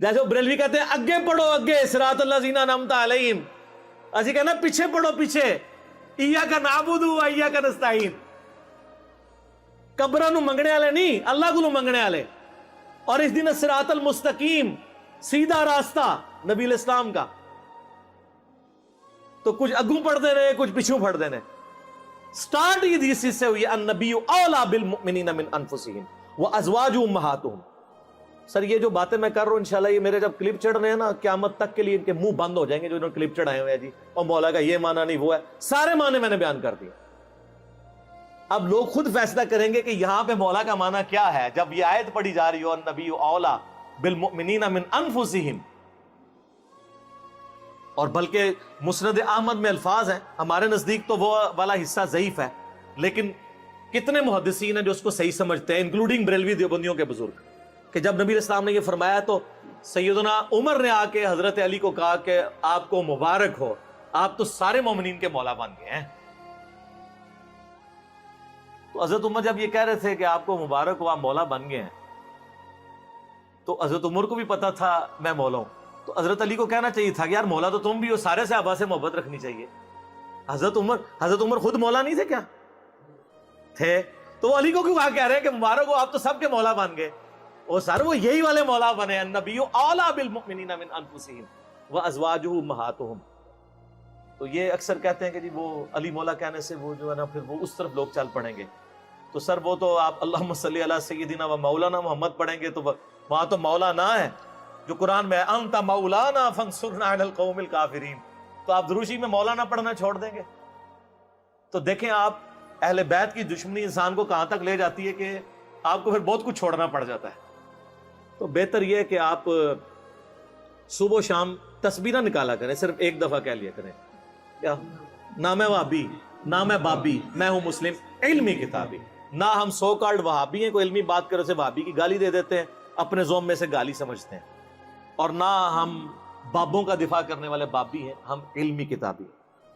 جیسے وہ بریلوی کہتے ہیں اگے پڑھو اگے صراط الذین انعمت علیہم، اسی کہنا پیچھے پڑھو پیچھے، ایاک نعبد و ایاک نستعین، قبراں نو منگنے والے نہیں، اللہ کو منگنے والے۔ اور اس دن صراط المستقیم، سیدھا راستہ نبی الاسلام کا، تو کچھ اگوں پڑھتے رہے کچھ پیچھوں پڑھتے رہے۔ سٹارٹ یہ حدیث سے ہوئی النبی اولا بالمؤمنین من انفسہم وازواجہ امہاتہم۔ سر یہ جو باتیں میں کر رہا ہوں انشاءاللہ یہ میرے جب کلپ چڑھ رہے ہیں نا قیامت تک کے لیے ان کے منہ بند ہو جائیں گے جو انہوں نے کلپ چڑھائے ہوئے ہیں جی، اور مولا کا یہ معنی نہیں وہ ہے، سارے معنی میں نے بیان کر دیے۔ اب لوگ خود فیصلہ کریں گے کہ یہاں پہ مولا کا معنی کیا ہے جب یہ آیت پڑھی جا رہی ہو النبی اولا بالمؤمنین من انفسہم، اور بلکہ مسند احمد میں الفاظ ہیں، ہمارے نزدیک تو وہ والا حصہ ضعیف ہے، لیکن کتنے محدثین ہیں جو اس کو صحیح سمجھتے ہیں انکلوڈنگ بریلوی دیوبندیوں کے بزرگ، کہ جب نبی اسلام نے یہ فرمایا تو سیدنا عمر نے آ کے حضرت علی کو کہا کہ آپ کو مبارک ہو، آپ تو سارے مومنین کے مولا بن گئے ہیں۔ تو حضرت عمر جب یہ کہہ رہے تھے کہ آپ کو مبارک ہو آپ مولا بن گئے ہیں، تو حضرت عمر کو بھی پتا تھا میں مولا ہوں، تو حضرت علی کو کہنا چاہیے تھا کہ یار مولا تو تم بھی ہو، سارے صحابہ سے محبت رکھنی چاہیے۔ حضرت عمر خود مولا نہیں تھے کیا؟ تھے، تو وہ علی کو کیوں کہہ رہے ہیں کہ مبارک ہو آپ تو سب کے مولا بن گئے؟ اور سر وہ یہی والے مولا بنے، النبی اولا بالمؤمنین من انفسہم وازواجہ امہاتہم۔ تو یہ اکثر کہتے ہیں کہ جی وہ علی مولا کہنے سے وہ جو ہے نا پھر وہ اس طرف لوگ چل پڑیں گے، تو سر وہ تو آپ اللہم صلی علی سیدنا و مولانا محمد پڑھیں گے تو وہاں تو مولا نہ ہے جو قرآن میں انت مولانا فانصرنا علی القوم الکافرین، تو آپ دروشی میں مولانا پڑھنا چھوڑ دیں گے؟ تو دیکھیں آپ اہل بیت کی دشمنی انسان کو کہاں تک لے جاتی ہے کہ آپ کو پھر بہت کچھ چھوڑنا پڑ جاتا ہے۔ تو بہتر یہ ہے کہ آپ صبح و شام تسبیح نہ نکالا کریں، صرف ایک دفعہ کہہ لیا کریں کیا نہ میں وہابی نہ میں بابی، میں ہوں مسلم علمی کتابی۔ نہ ہم سو کالڈ وہابی ہیں، کوئی علمی بات کرے اسے وہابی کی گالی دے دیتے ہیں، اپنے زوم میں سے گالی سمجھتے ہیں، اور نہ ہم بابوں کا دفاع کرنے والے بابی ہیں، ہم علمی کتابی۔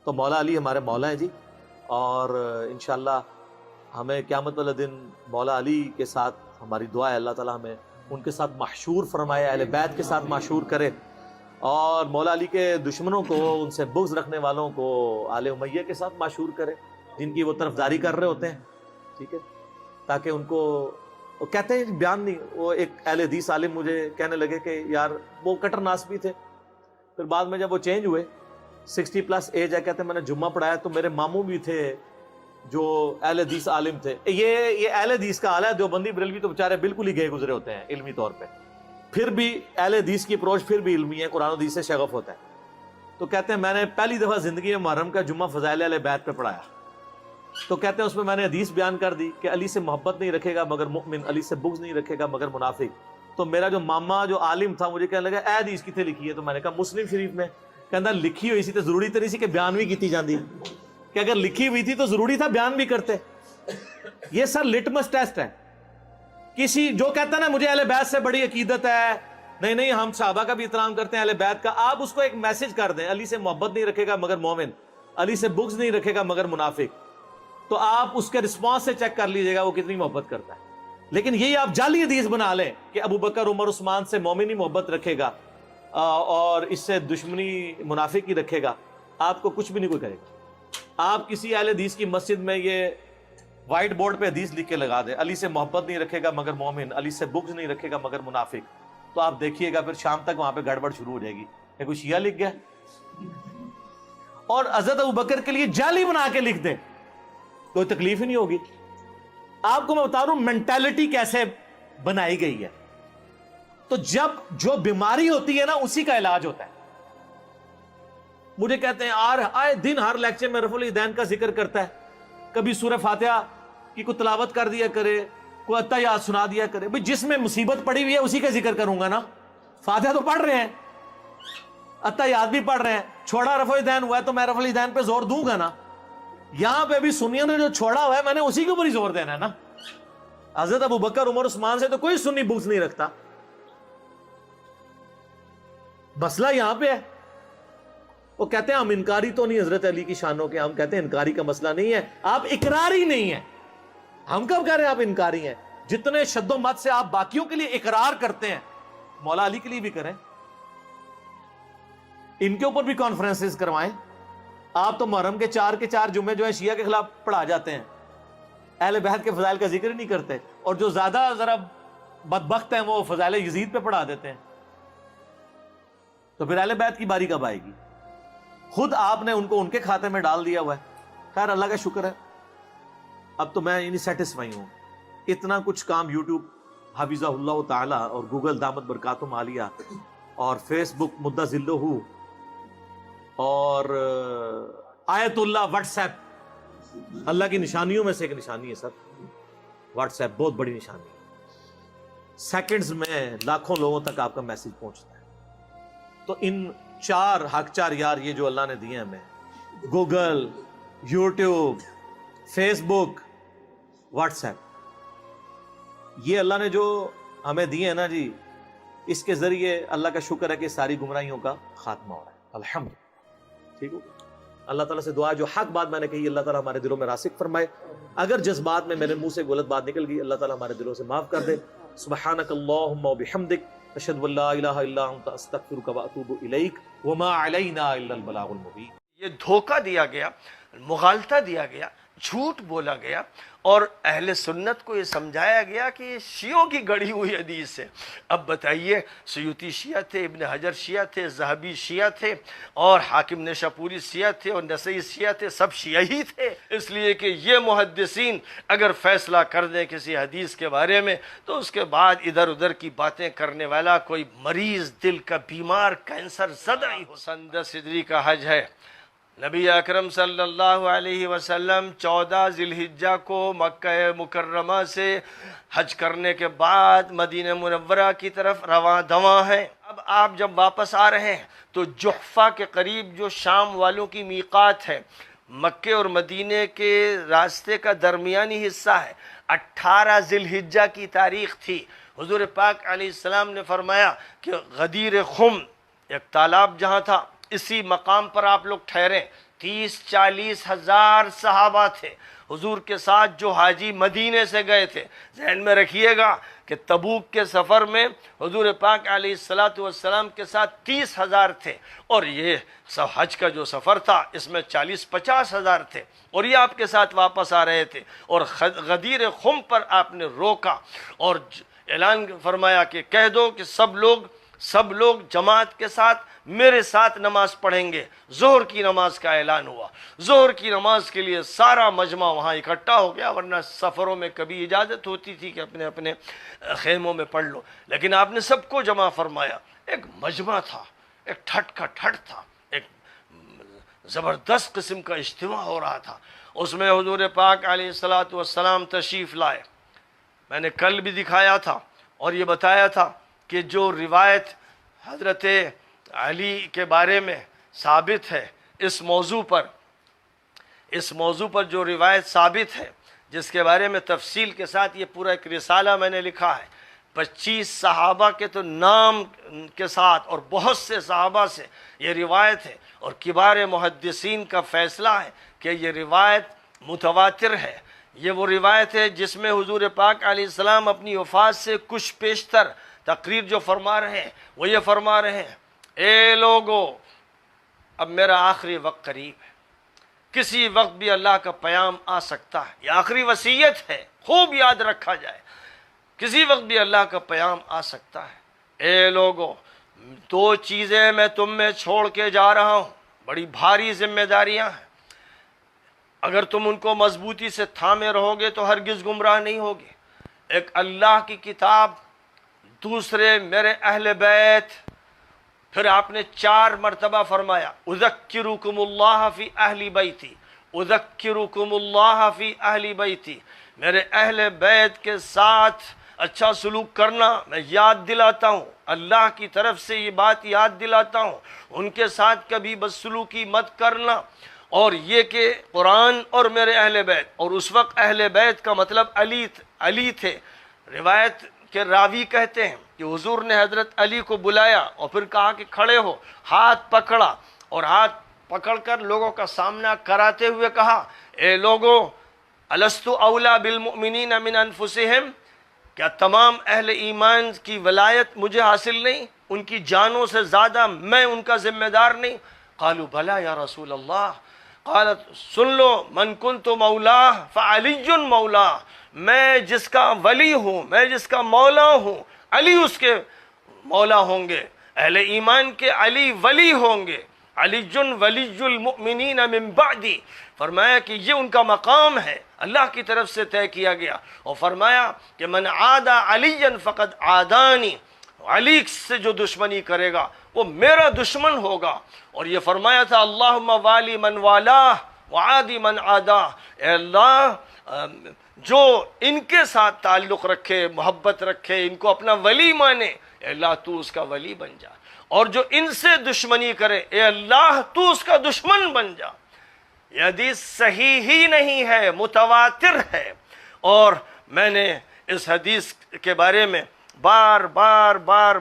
تو مولا علی ہمارے مولا ہیں جی، اور انشاءاللہ ہمیں قیامت والے دن مولا علی کے ساتھ ہماری دعا ہے اللہ تعالیٰ ہمیں ان کے ساتھ محشور فرمائے، اہل بیت کے ساتھ محشور کرے، اور مولا علی کے دشمنوں کو، ان سے بغض رکھنے والوں کو آل امیہ کے ساتھ محشور کرے جن کی وہ طرفداری کر رہے ہوتے ہیں، ٹھیک ہے، تاکہ ان کو وہ کہتے ہیں بیان نہیں، وہ ایک اہل حدیث عالم مجھے کہنے لگے کہ یار وہ کٹر ناسبی تھے، پھر بعد میں جب وہ چینج ہوئے 60+ ایج ہے، کہتے ہیں میں نے جمعہ پڑھایا تو میرے ماموں بھی تھے جو اہل حدیث عالم تھے۔ یہ اہل حدیث کا حال ہے، دیوبندی بریلوی تو بےچارے بالکل ہی گئے گزرے ہوتے ہیں علمی طور پہ، پھر بھی اہل حدیث کی اپروچ پھر بھی علمی ہے، قرآن و حدیث سے شغف ہوتا ہے۔ تو کہتے ہیں میں نے پہلی دفعہ زندگی میں محرم کا جمعہ فضائل اہل بیت پہ پڑھایا، تو کہتے ہیں اس میں میں نے حدیث بیان کر دی کہ علی سے محبت نہیں رکھے گا مگر مؤمن، علی سے بغض نہیں رکھے گا مگر منافق۔ تو میرا جو ماما جو عالم تھا مجھے کہنے لگا اے حدیث کتنے لکھی ہے؟ تو میں نے کہا مسلم شریف میں۔ کہنا لکھی ہوئی سی تو ضروری تو نہیں سی کہ بیان بھی کیتی جاندی، کہ اگر لکھی ہوئی تھی تو ضروری تھا بیان بھی کرتے۔ یہ سر لٹمس ٹیسٹ ہے، کسی جو کہتا ہے نا مجھے اہل بیت سے بڑی عقیدت ہے، نہیں ہم صحابہ کا بھی احترام کرتے ہیں اہل بیت کا، آپ اس کو ایک میسج کر دیں علی سے محبت نہیں رکھے گا مگر مومن، علی سے بغض نہیں رکھے گا مگر منافق، تو آپ اس کے رسپانس سے چیک کر لیجئے گا وہ کتنی محبت کرتا ہے۔ لیکن یہی آپ جعلی حدیث بنا لیں کہ ابو بکر عمر عثمان سے مومن ہی محبت رکھے گا اور اس سے دشمنی منافق ہی رکھے گا، آپ کو کچھ بھی نہیں کوئی کرے گا۔ آپ کسی اہل حدیث کی مسجد میں یہ وائٹ بورڈ پہ حدیث لکھ کے لگا دیں علی سے محبت نہیں رکھے گا مگر مومن، علی سے بغض نہیں رکھے گا مگر منافق، تو آپ دیکھیے گا پھر شام تک وہاں پہ گڑبڑ شروع ہو جائے گی کہ کوئی شیعہ لکھ گیا، اور حضرت ابو بکر کے لیے جعلی بنا کے لکھ دیں کوئی تکلیف ہی نہیں ہوگی۔ آپ کو میں بتا رہا ہوں مینٹالٹی کیسے بنائی گئی ہے۔ تو جب جو بیماری ہوتی ہے نا اسی کا علاج ہوتا ہے۔ مجھے کہتے ہیں آئے دن ہر لیکچر میں رفع الیدین کا ذکر کرتا ہے، کبھی سورہ فاتحہ کی کوئی تلاوت کر دیا کرے، کوئی اتحیات سنا دیا کرے۔ بھئی جس میں مصیبت پڑی ہوئی ہے اسی کا ذکر کروں گا نا، فاتحہ تو پڑھ رہے ہیں، اتحیات بھی پڑھ رہے ہیں، چھوڑا رفع الیدین ہوا ہے تو میں رفع الیدین پہ زور دوں گا نا۔ یہاں پہ بھی سنیوں نے جو چھوڑا ہوا ہے میں نے اسی کے اوپر ہی زور دینا ہے نا۔ حضرت ابو بکر عمر عثمان سے تو کوئی سنی بغض نہیں رکھتا، مسئلہ یہاں پہ ہے۔ وہ کہتے ہیں ہم انکاری تو نہیں حضرت علی کی شانوں کے، ہم کہتے ہیں انکاری کا مسئلہ نہیں ہے، آپ اقراری نہیں ہیں۔ ہم کب کہہ رہے ہیں آپ انکاری ہیں؟ جتنے شد و مت سے آپ باقیوں کے لیے اقرار کرتے ہیں مولا علی کے لیے بھی کریں, ان کے اوپر بھی کانفرنسز کروائیں. آپ تو محرم کے 4 کے 4 جمعے جو ہیں شیعہ کے خلاف پڑھا جاتے ہیں, اہل بیت کے فضائل کا ذکر ہی نہیں کرتے, اور جو زیادہ ذرا بدبخت ہیں وہ فضائل یزید پہ پڑھا دیتے ہیں. تو پھر اہل بیت کی باری کب آئے گی؟ خود آپ نے ان کو ان کے کھاتے میں ڈال دیا ہوا ہے. خیر اللہ کا شکر ہے, اب تو میں یعنی سیٹسفائی ہوں. اتنا کچھ کام یوٹیوب حفظہ اللہ تعالی اور گوگل دامت برکاتہم عالیہ اور فیس بک مدہ ذلہ اور آیت اللہ واٹس ایپ, اللہ کی نشانیوں میں سے ایک نشانی ہے سر. واٹس ایپ بہت بڑی نشانی ہے, سیکنڈز میں لاکھوں لوگوں تک آپ کا میسج پہنچتا ہے. تو ان 4 حق 4 یار یہ جو اللہ نے دیے ہمیں, گوگل, یوٹیوب, فیس بک, واٹس ایپ, یہ اللہ نے جو ہمیں دیے ہیں نا جی, اس کے ذریعے اللہ کا شکر ہے کہ ساری گمراہیوں کا خاتمہ ہو رہا ہے الحمدللہ. ٹھیک ہو, اللہ تعالیٰ سے دعا, جو حق بات میں نے کہی اللہ تعالیٰ ہمارے دلوں میں راسخ فرمائے. اگر جذبات میں میرے منہ سے غلط بات نکل گئی اللہ تعالیٰ ہمارے دلوں سے معاف کر دے. سبحانک اللہم و بحمدک, اشہد ان لا الہ الا انت, استغفرک و اتوب الیک, وما علینا الا البلاغ المبین. یہ دھوکہ دیا گیا, مغالطہ دیا گیا, جھوٹ بولا گیا, اور اہل سنت کو یہ سمجھایا گیا کہ یہ شیعوں کی گڑھی ہوئی حدیث ہے. اب بتائیے, سیوطی شیعہ تھے, ابن حجر شیعہ تھے, ذہبی شیعہ تھے, اور حاکم نیشاپوری شیعہ تھے, اور نسائی شیعہ تھے, سب شیعہ ہی تھے. اس لیے کہ یہ محدثین اگر فیصلہ کر دیں کسی حدیث کے بارے میں تو اس کے بعد ادھر ادھر کی باتیں کرنے والا کوئی مریض, دل کا بیمار, کینسر زدہ ہی ہو. سند صدری کا حج ہے. نبی اکرم صلی اللہ علیہ وسلم 14 ذی الحجہ کو مکہ مکرمہ سے حج کرنے کے بعد مدینہ منورہ کی طرف رواں دواں ہیں. اب آپ جب واپس آ رہے ہیں تو جحفہ کے قریب جو شام والوں کی میقات ہے, مکے اور مدینہ کے راستے کا درمیانی حصہ ہے, 18 ذی الحجہ کی تاریخ تھی. حضور پاک علیہ السلام نے فرمایا کہ غدیر خم, ایک تالاب جہاں تھا, اسی مقام پر آپ لوگ ٹھہریں. 30-40 ہزار صحابہ تھے حضور کے ساتھ جو حاجی مدینے سے گئے تھے. ذہن میں رکھیے گا کہ تبوک کے سفر میں حضور پاک علیہ السلام کے ساتھ 30,000 تھے, اور یہ سب حج کا جو سفر تھا اس میں 40-50 ہزار تھے, اور یہ آپ کے ساتھ واپس آ رہے تھے. اور غدیر خم پر آپ نے روکا اور اعلان فرمایا کہ کہہ دو کہ سب لوگ جماعت کے ساتھ میرے ساتھ نماز پڑھیں گے. ظہر کی نماز کا اعلان ہوا. ظہر کی نماز کے لیے سارا مجمع وہاں اکٹھا ہو گیا, ورنہ سفروں میں کبھی اجازت ہوتی تھی کہ اپنے اپنے خیموں میں پڑھ لو, لیکن آپ نے سب کو جمع فرمایا. ایک مجمع تھا, ایک ٹھٹ کا ٹھٹ تھا, ایک زبردست قسم کا اجتماع ہو رہا تھا. اس میں حضور پاک علیہ السلام تشریف لائے. میں نے کل بھی دکھایا تھا اور یہ بتایا تھا کہ جو روایت حضرت علی کے بارے میں ثابت ہے, اس موضوع پر جو روایت ثابت ہے, جس کے بارے میں تفصیل کے ساتھ یہ پورا ایک رسالہ میں نے لکھا ہے, 25 صحابہ کے تو نام کے ساتھ اور بہت سے صحابہ سے یہ روایت ہے, اور کبار محدثین کا فیصلہ ہے کہ یہ روایت متواتر ہے. یہ وہ روایت ہے جس میں حضور پاک علیہ السلام اپنی وفات سے کچھ پیشتر تقریر جو فرما رہے ہیں وہ یہ فرما رہے ہیں, اے لوگو اب میرا آخری وقت قریب ہے, کسی وقت بھی اللہ کا پیام آ سکتا ہے. یہ آخری وصیت ہے, خوب یاد رکھا جائے, کسی وقت بھی اللہ کا پیام آ سکتا ہے. اے لوگو 2 چیزیں میں تم میں چھوڑ کے جا رہا ہوں, بڑی بھاری ذمہ داریاں ہیں. اگر تم ان کو مضبوطی سے تھامے رہو گے تو ہرگز گمراہ نہیں ہوگے. ایک اللہ کی کتاب, دوسرے میرے اہل بیت. پھر آپ نے 4 مرتبہ فرمایا اذکرکم اللہ فی اہل بیتی, اذکرکم اللہ فی اہل بیتی, میرے اہل بیت کے ساتھ اچھا سلوک کرنا میں یاد دلاتا ہوں, اللہ کی طرف سے یہ بات یاد دلاتا ہوں, ان کے ساتھ کبھی بدسلوکی مت کرنا. اور یہ کہ قرآن اور میرے اہل بیت, اور اس وقت اہل بیت کا مطلب علی تھے. روایت کے راوی کہتے ہیں کہ حضور نے حضرت علی کو بلایا اور پھر کہا کہ کھڑے ہو, ہاتھ پکڑا, اور ہاتھ پکڑ کر لوگوں کا سامنا کراتے ہوئے کہا, اے لوگو الستو اولا بالمؤمنین من انفسہم, کیا تمام اہل ایمان کی ولایت مجھے حاصل نہیں؟ ان کی جانوں سے زیادہ میں ان کا ذمہ دار نہیں؟ قالوا بلا یا رسول اللہ۔ قالت سن لو من کنت مولا فعلی مولا، میں جس کا ولی ہوں، میں جس کا مولا ہوں، علی اس کے مولا ہوں گے، اہل ایمان کے علی ولی ہوں گے۔ علی ولی المؤمنین من بعدی، فرمایا کہ یہ ان کا مقام ہے، اللہ کی طرف سے طے کیا گیا۔ اور فرمایا کہ من عادى علیا فقد عادانی، علی سے جو دشمنی کرے گا وہ میرا دشمن ہوگا۔ اور یہ فرمایا تھا اللہم والی من والاہ وعادی من عاداہ، اے اللہ جو ان کے ساتھ تعلق رکھے، محبت رکھے، ان کو اپنا ولی مانے، اے اللہ تو اس کا ولی بن جا، اور جو ان سے دشمنی کرے اے اللہ تو اس کا دشمن بن جا۔ یہ حدیث صحیح ہی نہیں ہے، متواتر ہے، اور میں نے اس حدیث کے بارے میں بار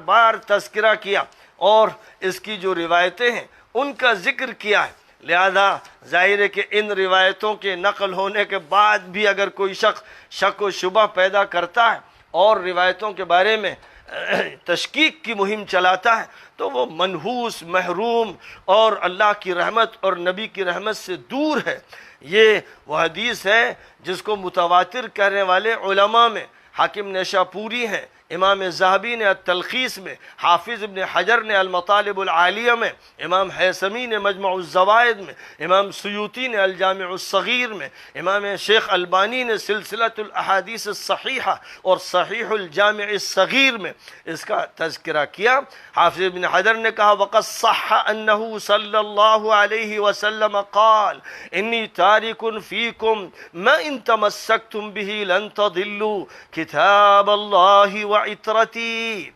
بار تذکرہ کیا اور اس کی جو روایتیں ہیں ان کا ذکر کیا ہے۔ لہذا ظاہر ہے کہ ان روایتوں کے نقل ہونے کے بعد بھی اگر کوئی شخص شک و شبہ پیدا کرتا ہے اور روایتوں کے بارے میں تشکیک کی مہم چلاتا ہے تو وہ منحوس، محروم اور اللہ کی رحمت اور نبی کی رحمت سے دور ہے۔ یہ وہ حدیث ہے جس کو متواتر کہنے والے علماء میں حاکم نیشاپوری ہیں، امام ذہبی نے التلخیص میں، حافظ ابن حجر نے المطالب العالیہ میں، امام حیثمی نے مجمع الزوائد میں، امام سیوطی نے الجامع الصغیر میں، امام شیخ البانی نے سلسلۃ الاحادیث الصحیحہ اور صحیح الجامع الصغیر میں اس کا تذکرہ کیا۔ حافظ ابن حجر نے کہا وقد صح انہ صلی اللہ علیہ وسلم قال انی تارک فیکم ما ان تمسکتم به لن تضلوا کتاب اللہ وعطرتی،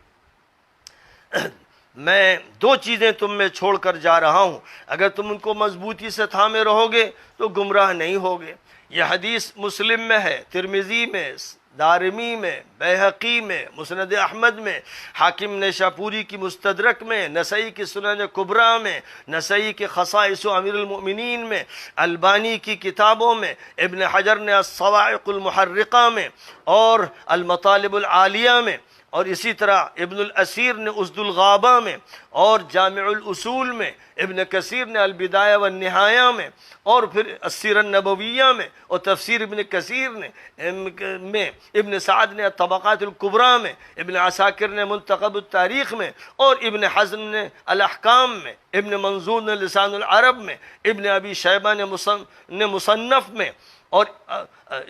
میں دو چیزیں تم میں چھوڑ کر جا رہا ہوں، اگر تم ان کو مضبوطی سے تھامے رہو گے تو گمراہ نہیں ہوگے۔ یہ حدیث مسلم میں ہے، ترمذی میں، دارمی میں، بیہقی میں، مسند احمد میں، حاکم نیشاپوری کی مستدرک میں، نسائی کی سنن کبریٰ میں، نسائی کے خصائص و امیر المؤمنین میں، البانی کی کتابوں میں، ابن حجر نے الصواعق المحرقہ میں اور المطالب العالیہ میں، اور اسی طرح ابن الاسیر نے اسد الغابہ میں اور جامع الاصول میں، ابن کثیر نے البدایہ والنہایہ میں، اور پھر السیرہ النبویہ میں، اور تفسیر ابن کثیر میں، ابن سعد نے الطبقات الکبریٰ میں، ابن عساکر نے منتخب التاریخ میں، اور ابن حزم نے الاحکام میں، ابن منظور نے لسان العرب میں، ابن ابی شیبہ نے مصنف میں، اور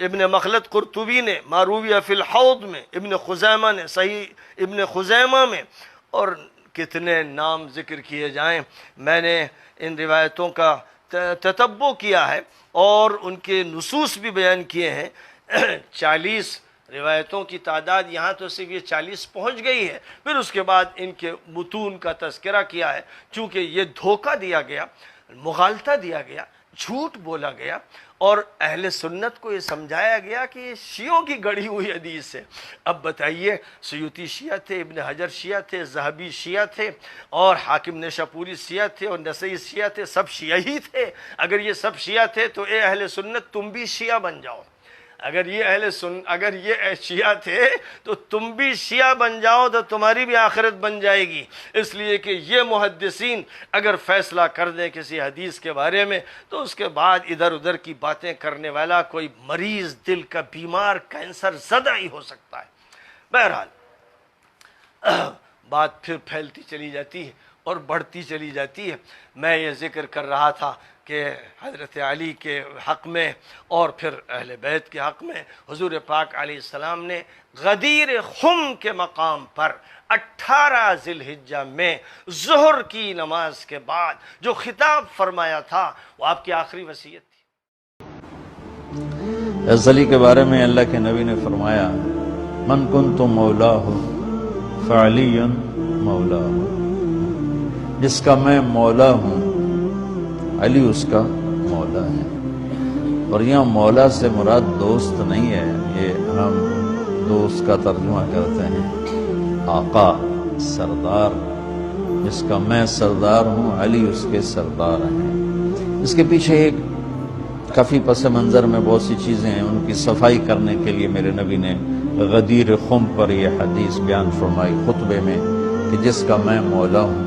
ابن مخلد قرطبی نے مارویہ فی الحوض میں، ابن خزیمہ نے صحیح ابن خزیمہ میں، اور کتنے نام ذکر کیے جائیں۔ میں نے ان روایتوں کا تتبع کیا ہے اور ان کے نصوص بھی بیان کیے ہیں۔ 40 روایتوں کی تعداد یہاں تو صرف یہ 40 پہنچ گئی ہے، پھر اس کے بعد ان کے متون کا تذکرہ کیا ہے، چونکہ یہ دھوکہ دیا گیا، مغالطہ دیا گیا، جھوٹ بولا گیا، اور اہل سنت کو یہ سمجھایا گیا کہ یہ شیعوں کی گڑھی ہوئی حدیث ہے۔ اب بتائیے، سیوطی شیعہ تھے، ابن حجر شیعہ تھے، ذہبی شیعہ تھے، اور حاکم نیشاپوری شیعہ تھے، اور نسائی شیعہ تھے، سب شیعہ ہی تھے۔ اگر یہ سب شیعہ تھے تو اے اہل سنت تم بھی شیعہ بن جاؤ، اگر یہ شیعہ تھے تو تم بھی شیعہ بن جاؤ تو تمہاری بھی آخرت بن جائے گی۔ اس لیے کہ یہ محدثین اگر فیصلہ کر دیں کسی حدیث کے بارے میں تو اس کے بعد ادھر ادھر کی باتیں کرنے والا کوئی مریض دل کا بیمار کینسر زدہ ہی ہو سکتا ہے۔ بہرحال بات پھر پھیلتی چلی جاتی ہے اور بڑھتی چلی جاتی ہے۔ میں یہ ذکر کر رہا تھا کہ حضرت علی کے حق میں اور پھر اہل بیت کے حق میں حضور پاک علیہ السلام نے غدیر خم کے مقام پر 18 ذی الحجہ میں ظہر کی نماز کے بعد جو خطاب فرمایا تھا وہ آپ کی آخری وصیت تھی۔ حضرت علی کے بارے میں اللہ کے نبی نے فرمایا من کنت مولاہ فعلی مولاہ، جس کا میں مولا ہوں علی اس کا مولا ہے۔ اور یہاں مولا سے مراد دوست نہیں ہے، یہ ہم دوست کا ترجمہ کرتے ہیں آقا، سردار، جس کا میں سردار ہوں علی اس کے سردار ہیں۔ اس کے پیچھے ایک کافی پس منظر میں بہت سی چیزیں ہیں، ان کی صفائی کرنے کے لیے میرے نبی نے غدیر خم پر یہ حدیث بیان فرمائی خطبے میں کہ جس کا میں مولا ہوں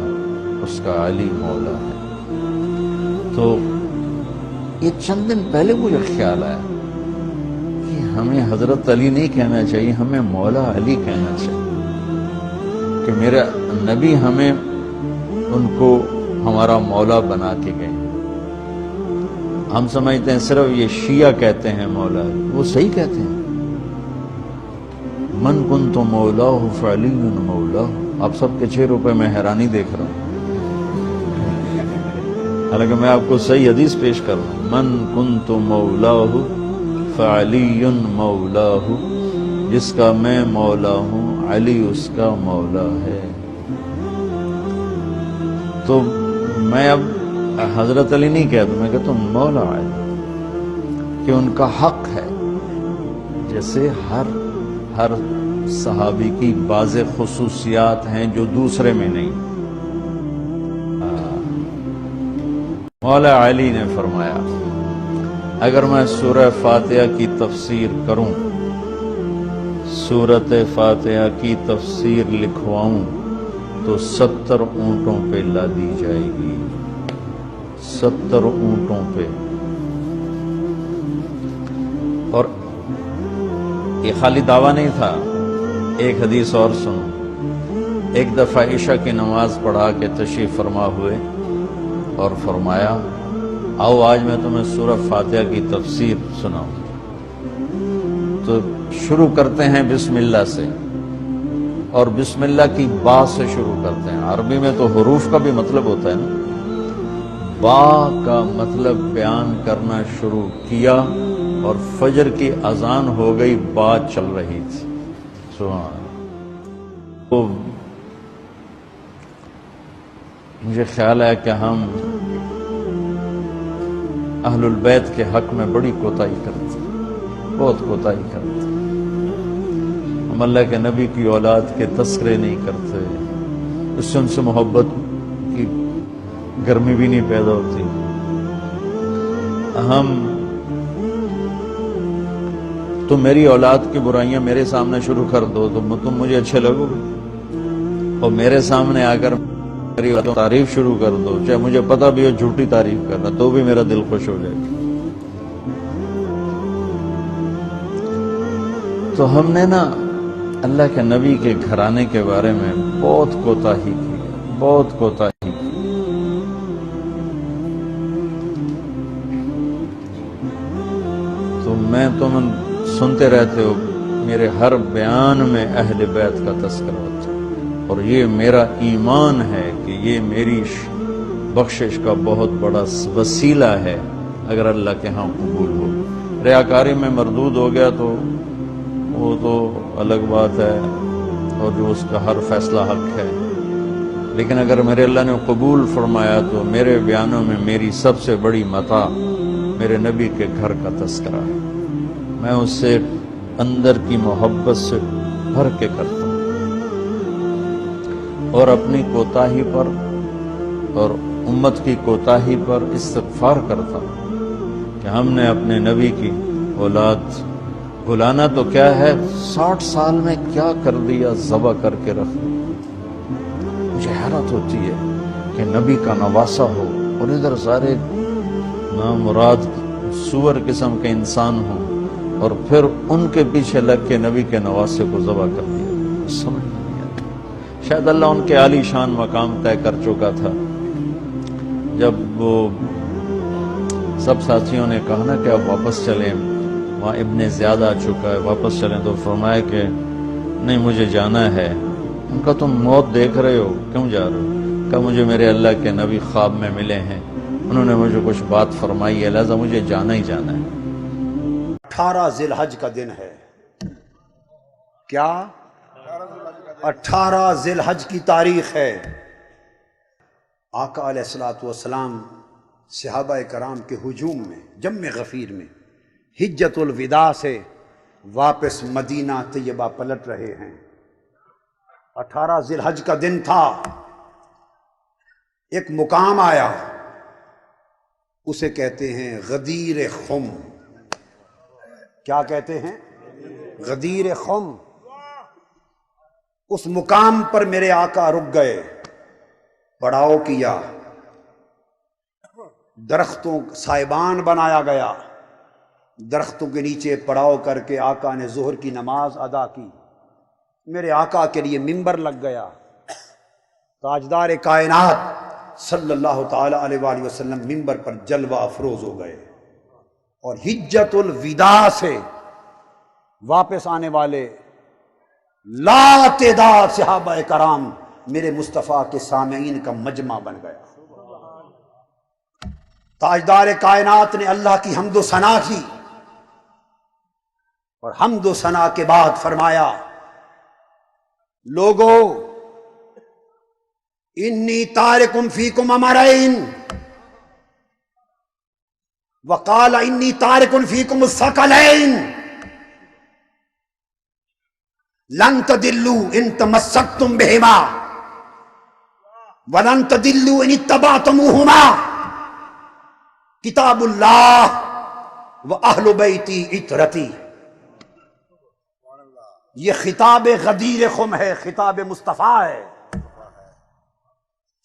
اس کا علی مولا ہے۔ تو یہ چند دن پہلے مجھے خیال آیا کہ ہمیں حضرت علی نہیں کہنا چاہیے، ہمیں مولا علی کہنا چاہیے، کہ میرا نبی ہمیں ان کو ہمارا مولا بنا کے گئے۔ ہم سمجھتے ہیں صرف یہ شیعہ کہتے ہیں مولا، وہ صحیح کہتے ہیں، من کنت مولاہ فعلی مولاہ۔ آپ سب کے 6 روپے میں حیرانی دیکھ رہا ہوں، حالانکہ میں آپ کو صحیح حدیث پیش کر رہا ہوں، من کنت مولاہ فعلی مولاہ، جس کا میں مولا ہوں علی اس کا مولا ہے۔ تو میں اب حضرت علی نہیں کہتا، میں کہتا ہوں مولا علی، کہ ان کا حق ہے، جیسے ہر صحابی کی بعض خصوصیات ہیں جو دوسرے میں نہیں۔ مولا علی نے فرمایا اگر میں سورہ فاتحہ کی تفسیر کروں، سورۃ فاتحہ کی تفسیر لکھواؤں تو 70 اونٹوں پہ لادی جائے گی، 70 اونٹوں پہ۔ اور یہ خالی دعویٰ نہیں تھا، ایک حدیث اور سنو۔ ایک دفعہ عشاء کی نماز پڑھا کے تشریف فرما ہوئے اور فرمایا آؤ آج میں تمہیں سورہ فاتحہ کی تفسیر سناؤں۔ تو شروع کرتے ہیں بسم اللہ سے، اور بسم اللہ کی با سے شروع کرتے ہیں۔ عربی میں تو حروف کا بھی مطلب ہوتا ہے نا، با کا مطلب بیان کرنا شروع کیا، اور فجر کی اذان ہو گئی، با چل رہی تھی۔ سبحان اللہ۔ تو مجھے خیال ہے کہ ہم اہل البیت کے حق میں بڑی کوتاہی کرتے ہیں، بہت کوتاہی کرتے ہیں۔ ہم اللہ کے نبی کی اولاد کے تذکرے نہیں کرتے، اس سے ان سے محبت کی گرمی بھی نہیں پیدا ہوتی۔ تم میری اولاد کی برائیاں میرے سامنے شروع کر دو تو تم مجھے اچھے لگو گے، اور میرے سامنے آ کر میری تعریف شروع کر دو، چاہے مجھے پتہ بھی ہو جھوٹی تعریف کرنا، تو بھی میرا دل خوش ہو جائے گا۔ تو ہم نے نا اللہ کے نبی کے گھرانے کے بارے میں بہت کوتاہی کی، بہت کوتاہی کی۔ تو میں تم سنتے رہتے ہو، میرے ہر بیان میں اہل بیت کا تذکرہ ہوتا ہے، اور یہ میرا ایمان ہے کہ یہ میری بخشش کا بہت بڑا وسیلہ ہے اگر اللہ کے ہاں قبول ہو۔ ریاکاری میں مردود ہو گیا تو وہ تو الگ بات ہے، اور جو اس کا ہر فیصلہ حق ہے، لیکن اگر میرے اللہ نے قبول فرمایا تو میرے بیانوں میں میری سب سے بڑی متاع میرے نبی کے گھر کا تذکرہ ہے۔ میں اس سے اندر کی محبت سے بھر کے کرتا ہوں، اور اپنی کوتاہی پر اور امت کی کوتاہی پر استغفار کرتا ہوں کہ ہم نے اپنے نبی کی اولاد بلانا تو کیا ہے، 60 سال میں کیا کر دیا، ذبح کر کے رکھ دیا۔ مجھے حیرت ہوتی ہے کہ نبی کا نواسا ہو اور ادھر سارے نامراد سور قسم کے انسان ہوں، اور پھر ان کے پیچھے لگ کے نبی کے نواسے کو ذبح کر دیا۔ سمجھ نہیں آتا۔ شاید اللہ ان کے عالی شان مقام طے کر چکا تھا۔ جب وہ سب ساتھیوں نے کہا نا کہ اب واپس چلیں، وہاں ابن زیاد آ چکا ہے، واپس چلیں، تو فرمایا کہ نہیں مجھے جانا ہے۔ ان کا تم موت دیکھ رہے ہو، کیوں جا رہے ہو؟ کہا مجھے میرے اللہ کے نبی خواب میں ملے ہیں، انہوں نے مجھے کچھ بات فرمائی ہے، لہذا مجھے جانا ہی جانا ہے۔ 18 ذی الحج کا دن ہے۔ کیا 18 ذی الحج کی تاریخ ہے۔ آقا علیہ السلام صحابہ کرام کے ہجوم میں، جم غفیر میں، حجت الوداع سے واپس مدینہ طیبہ پلٹ رہے ہیں۔ 18 ذی الحج کا دن تھا، ایک مقام آیا اسے کہتے ہیں غدیر خم. کیا کہتے ہیں؟ غدیر خم. اس مقام پر میرے آقا رک گئے، پڑاؤ کیا، درختوں سائبان بنایا گیا، درختوں کے نیچے پڑاؤ کر کے آقا نے ظہر کی نماز ادا کی. میرے آقا کے لیے ممبر لگ گیا. تاجدار کائنات صلی اللہ تعالی علیہ وآلہ وسلم ممبر پر جلوہ افروز ہو گئے، اور حجت الوداع سے واپس آنے والے لا تعداد صحابہ کرام میرے مصطفیٰ کے سامعین کا مجمع بن گیا. تاجدار کائنات نے اللہ کی حمد و ثنا کی، اور حمد و ثنا کے بعد فرمایا، لوگو انی تارکم فیکم امرین، وقال انی تارکم فیکم الثقلین، لن تدلوا ان تمسکتم بہما ولن تدلوا ان اتبعتموہما، کتاب اللہ و اہل بیتی عترتی. یہ خطاب غدیر خم ہے، خطاب مصطفیٰ ہے.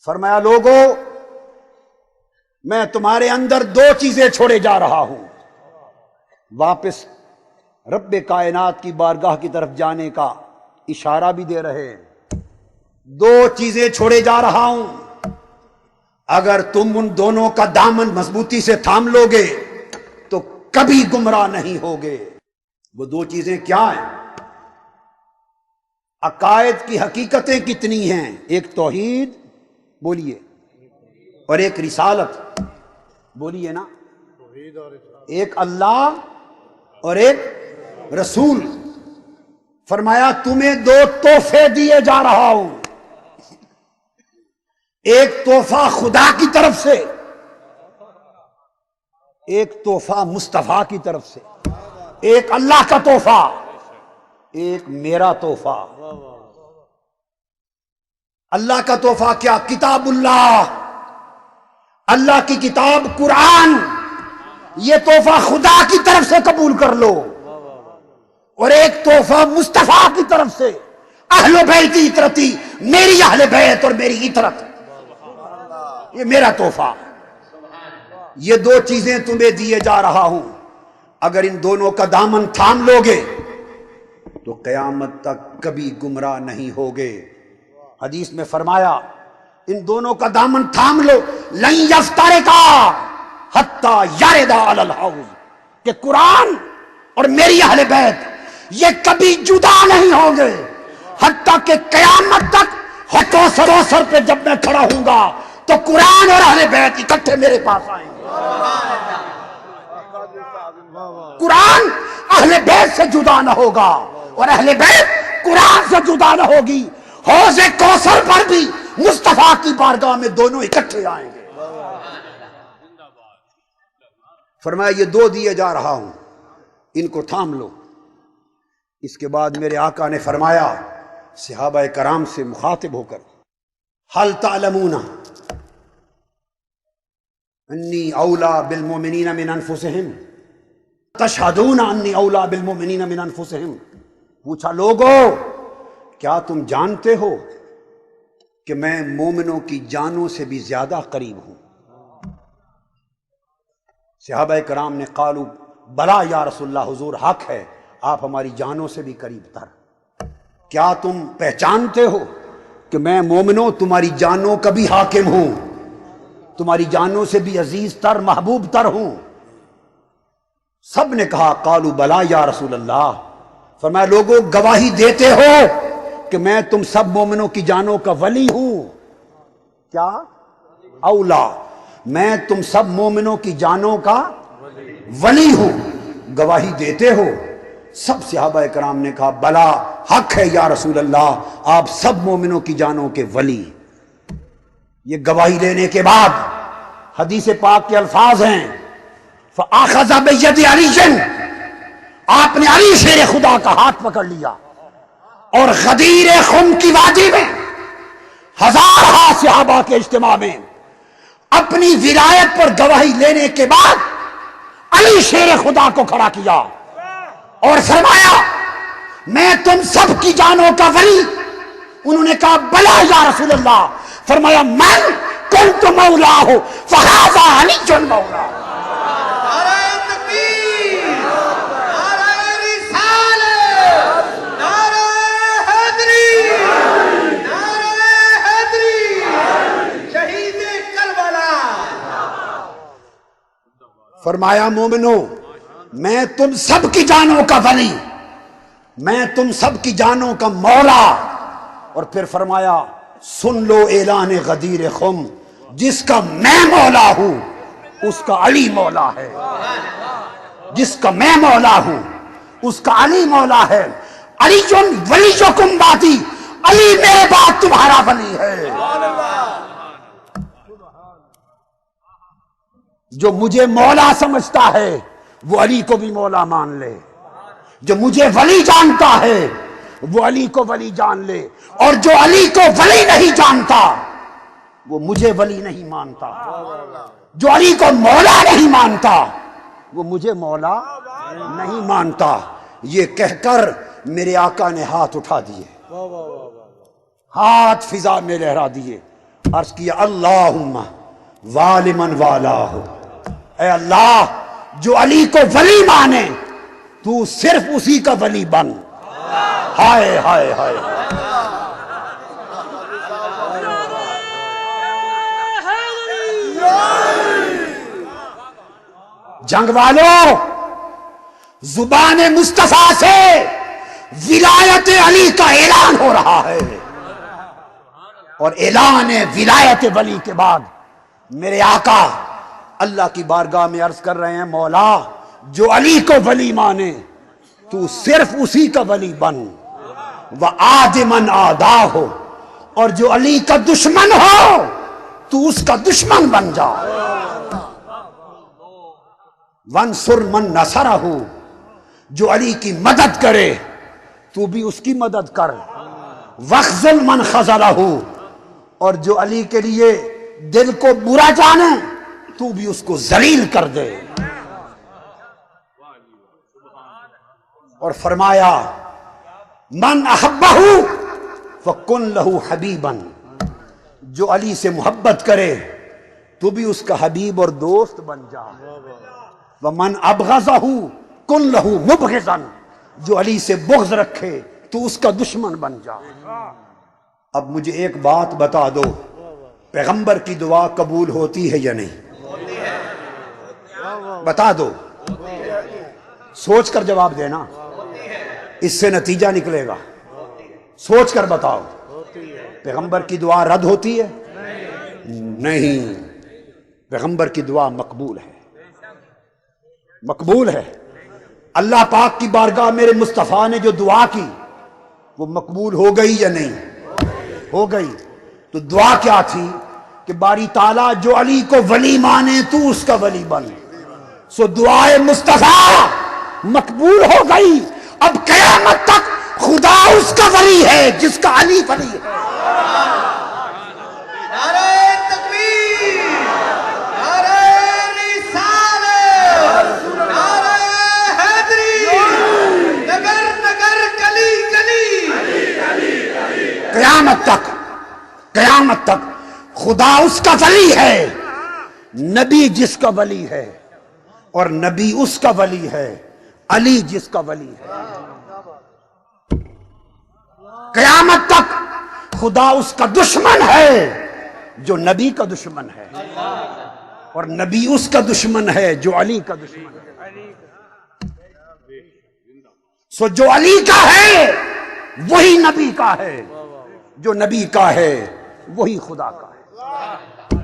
فرمایا، لوگو میں تمہارے اندر دو چیزیں چھوڑے جا رہا ہوں، واپس رب کائنات کی بارگاہ کی طرف جانے کا اشارہ بھی دے رہے ہیں. دو چیزیں چھوڑے جا رہا ہوں، اگر تم ان دونوں کا دامن مضبوطی سے تھام لو گے تو کبھی گمراہ نہیں ہوگے. وہ دو چیزیں کیا ہیں؟ عقائد کی حقیقتیں کتنی ہیں؟ ایک توحید بولیے، اور ایک رسالت بولیے نا، ایک اللہ اور ایک رسول. فرمایا تمہیں دو تحفے دیے جا رہا ہوں، ایک تحفہ خدا کی طرف سے، ایک تحفہ مصطفیٰ کی طرف سے. ایک اللہ کا تحفہ، ایک میرا تحفہ. اللہ کا تحفہ کیا؟ کتاب اللہ، اللہ کی کتاب قرآن. یہ تحفہ خدا کی طرف سے قبول کر لو. اور ایک تحفہ مصطفیٰ کی طرف سے، اہل بیت عترتی، میری اہل بیت اور میری عترت، یہ میرا تحفہ. یہ دو چیزیں تمہیں دیے جا رہا ہوں، اگر ان دونوں کا دامن تھام لو گے تو قیامت تک کبھی گمراہ نہیں ہوگے. حدیث میں فرمایا، ان دونوں کا دامن تھام لو، لن یفترقا حتی یردا علی الحوض، کہ قرآن اور میری اہل بیت یہ کبھی جدا نہیں ہوں گے حتیٰ کہ قیامت تک کوثر پہ جب میں کھڑا ہوں گا تو قرآن اور اہل بیت اکٹھے میرے پاس آئیں گے. قرآن اہل بیت سے جدا نہ ہوگا اور اہل بیت قرآن سے جدا نہ ہوگی. حوض کوثر پر بھی مصطفیٰ کی بارگاہ میں دونوں اکٹھے آئیں گے. فرمایا یہ دو دیے جا رہا ہوں، ان کو تھام لو. اس کے بعد میرے آقا نے فرمایا صحابہ کرام سے مخاطب ہو کر، حل تعلمون انی اولا بالمؤمنین من انفسہم تشہدون انی اولا بالمؤمنین من انفسہم. پوچھا، لوگو کیا تم جانتے ہو کہ میں مومنوں کی جانوں سے بھی زیادہ قریب ہوں؟ صحابہ کرام نے قالوا بلا یا رسول اللہ، حضور حق ہے، آپ ہماری جانوں سے بھی قریب تر. کیا تم پہچانتے ہو کہ میں مومنوں تمہاری جانوں کا بھی حاکم ہوں، تمہاری جانوں سے بھی عزیز تر محبوب تر ہوں؟ سب نے کہا قالوا بلا یا رسول اللہ. فرمایا لوگوں گواہی دیتے ہو کہ میں تم سب مومنوں کی جانوں کا ولی ہوں. کیا؟ اولا، میں تم سب مومنوں کی جانوں کا ولی ہوں. گواہی دیتے ہو؟ سب صحابہ کرام نے کہا بلا، حق ہے یا رسول اللہ، آپ سب مومنوں کی جانوں کے ولی. یہ گواہی دینے کے بعد حدیث پاک کے الفاظ ہیں، فآخذ بید علی، آپ نے علی شیر خدا کا ہاتھ پکڑ لیا اور غدیر خم کی وادی میں ہزارہ صحابہ کے اجتماع میں اپنی ولایت پر گواہی لینے کے بعد علی شیر خدا کو کھڑا کیا اور فرمایا میں تم سب کی جانوں کا ولی. انہوں نے کہا بلا یا رسول اللہ. فرمایا من کنت مولا ہو فہذا علی مولا. فرمایا مومنو میں تم سب کی جانوں کا ولی، میں تم سب کی جانوں کا مولا. اور پھر فرمایا سن لو اعلان غدیر خم، جس کا میں مولا ہوں اس کا علی مولا ہے. جس کا میں مولا ہوں اس کا علی مولا ہے. علی ولی جو کم باتی، علی میرے بعد تمہارا ولی ہے. جو مجھے مولا سمجھتا ہے وہ علی کو بھی مولا مان لے، جو مجھے ولی جانتا ہے وہ علی کو ولی جان لے، اور جو علی کو ولی نہیں جانتا وہ مجھے ولی نہیں مانتا. جو علی کو مولا نہیں مانتا وہ مجھے مولا نہیں مانتا. یہ کہہ کر میرے آقا نے ہاتھ اٹھا دیے، ہاتھ فضا میں لہرا دیے، عرض کیا اللہم والی من والاہ. اے اللہ جو علی کو ولی مانے تو صرف اسی کا ولی بن. ہائے ہائے ہائے. جنگ والوں، زبان مصطفیٰ سے ولایت علی کا اعلان ہو رہا ہے، اور اعلان ولایت ولی کے بعد میرے آقا اللہ کی بارگاہ میں عرض کر رہے ہیں مولا جو علی کو ولی مانے تو صرف اسی کا ولی بن. وَعَادِ مَنْ آدَاهُ، اور جو علی کا دشمن ہو تو اس کا دشمن بن جا. وَانْصُرْ مَنْ نَصَرَهُ، جو علی کی مدد کرے تو بھی اس کی مدد کر. وَاخْذُلْ مَنْ خَذَلَهُ، اور جو علی کے لیے دل کو برا جانے تو بھی اس کو ذلیل کر دے. اور فرمایا من احبہ فکن لہو حبیبا، جو علی سے محبت کرے تو بھی اس کا حبیب اور دوست بن جا. ومن ابغضہ کن لہو مبغضا، جو علی سے بغض رکھے تو اس کا دشمن بن جا. اب مجھے ایک بات بتا دو، پیغمبر کی دعا قبول ہوتی ہے یا نہیں؟ بتا دو، سوچ کر جواب دینا، اس سے نتیجہ نکلے گا. سوچ کر بتاؤ، پیغمبر کی دعا رد ہوتی ہے؟ نہیں، پیغمبر کی دعا مقبول ہے، مقبول ہے. اللہ پاک کی بارگاہ میرے مصطفیٰ نے جو دعا کی وہ مقبول ہو گئی یا نہیں؟ ہو گئی. تو دعا کیا تھی کہ باری تعالیٰ جو علی کو ولی مانے تو اس کا ولی بن. سو دعائے مصطفیٰ مقبول ہو گئی. اب قیامت تک خدا اس کا ولی ہے جس کا علی ولی ہے. نعرہ تکبیر، نعرہ رسالت، نعرہ حیدری، نگر نگر گلی گلی، قیامت تک، قیامت تک خدا اس کا ولی ہے، نبی جس کا ولی ہے، اور نبی اس کا ولی ہے، علی جس کا ولی ہے. قیامت تک خدا اس کا دشمن ہے جو نبی کا دشمن ہے، اور نبی اس کا دشمن ہے جو علی کا دشمن ہے. سو جو علی کا ہے وہی نبی کا ہے، جو نبی کا ہے وہی خدا کا ہے.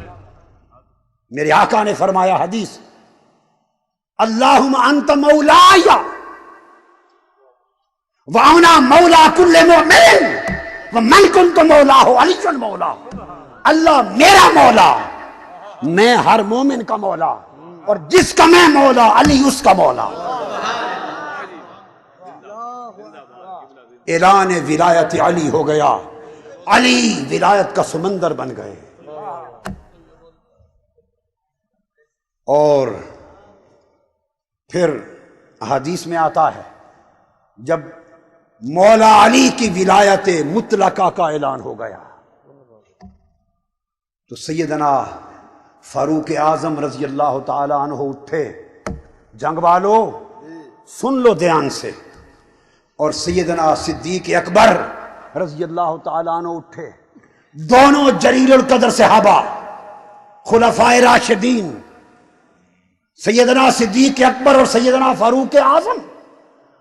میرے آقا نے فرمایا حدیث، اللہم انت مولائی وانا مولا کل مؤمن ومن کنت مولاہ علی مولا. اللہ میرا مولا، میں ہر مومن کا مولا، اور جس کا میں مولا علی اس کا مولا. اعلان ولایت علی ہو گیا، علی ولایت کا سمندر بن گئے. اور پھر حدیث میں آتا ہے جب مولا علی کی ولایت مطلقہ کا اعلان ہو گیا تو سیدنا فاروق اعظم رضی اللہ تعالی عنہ اٹھے، جنگ والو سن لو دھیان سے، اور سیدنا صدیق اکبر رضی اللہ تعالی عنہ اٹھے، دونوں جلیل القدر صحابہ خلفائے راشدین سیدنا صدیق اکبر اور سیدنا فاروق اعظم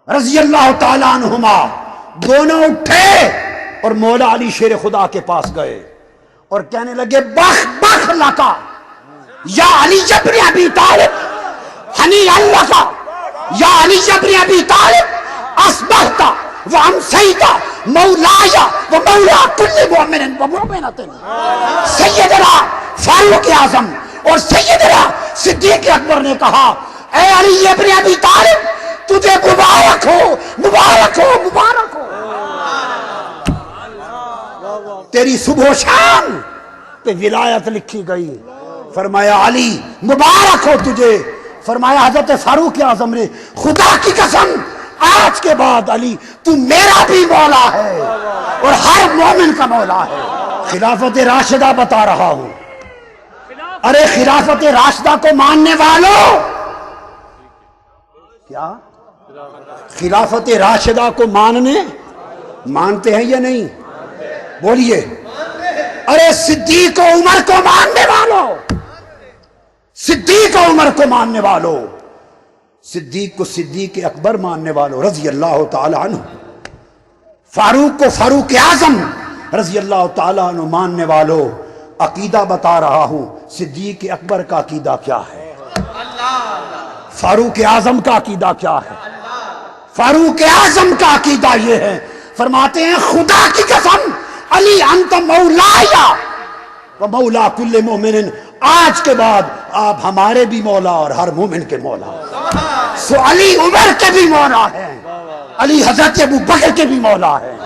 رضی اللہ تعالی عنہما دونوں اٹھے اور مولا علی شیر خدا کے پاس گئے اور کہنے لگے بخ بخ لکا یا علی ابن ابی طالب، ہنی اللہ کا یا علی ابن ابی طالب، اصبحت وامسیت مولایا و مولا کل مؤمن و مؤمنۃ۔ سیدنا فاروق اعظم اور سیدنا صدیق اکبر نے کہا اے علی ابن ابی طالب تجھے مبارک ہو مبارک ہو مبارک ہو، تیری صبح و شام پہ ولایت لکھی گئی۔ فرمایا علی مبارک ہو تجھے۔ فرمایا حضرت فاروق اعظم نے خدا کی قسم آج کے بعد علی تو میرا بھی مولا ہے اور ہر مومن کا مولا ہے۔ خلافت راشدہ بتا رہا ہوں، ارے خلافت راشدہ کو ماننے والوں، کیا خلافت راشدہ کو مانتے ہیں یا نہیں؟ بولیے۔ ارے صدیق و عمر کو ماننے والوں، صدیق و عمر کو ماننے والوں، صدیق کو صدیق اکبر ماننے والوں رضی اللہ تعالی عنہ، فاروق کو فاروق اعظم رضی اللہ تعالی عنہ ماننے والوں، عقیدہ بتا رہا ہوں صدیق اکبر کا عقیدہ کیا ہے، فاروق اعظم کا عقیدہ کیا ہے۔ فاروق اعظم کا عقیدہ یہ ہے، فرماتے ہیں خدا کی قسم علی انت مولایا و مولا کل مومن، آج کے بعد آپ ہمارے بھی مولا اور ہر مومن کے مولا۔ سو علی عمر کے بھی مولا ہیں، علی حضرت ابو بکر کے بھی مولا ہیں،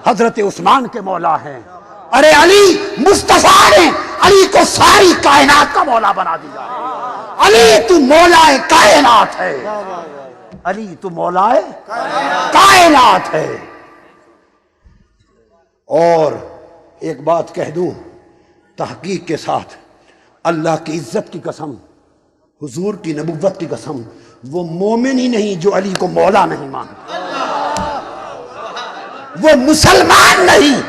حضرت عثمان کے مولا ہیں۔ ارے علی مصطفیٰ نے علی کو ساری کائنات کا مولا بنا دیا۔ علی تو مولا کائنات ہے، علی تو مولا کائنات ہے۔ اور ایک بات کہہ دوں تحقیق کے ساتھ، اللہ کی عزت کی قسم، حضور کی نبوت کی قسم، وہ مومن ہی نہیں جو علی کو مولا نہیں مانتا، وہ مسلمان نہیں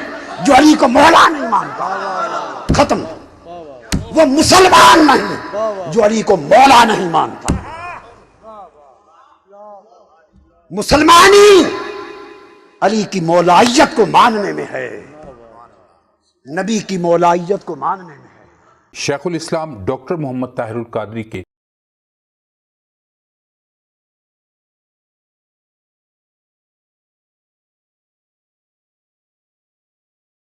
جو علی کو مولا نہیں مانتا، ختم۔ وہ مسلمان نہیں جو علی کو مولا نہیں مانتا۔ مسلمانی علی کی مولائیت کو ماننے میں ہے، نبی کی مولائیت کو ماننے میں ہے۔ شیخ الاسلام ڈاکٹر محمد طاہر القادری کے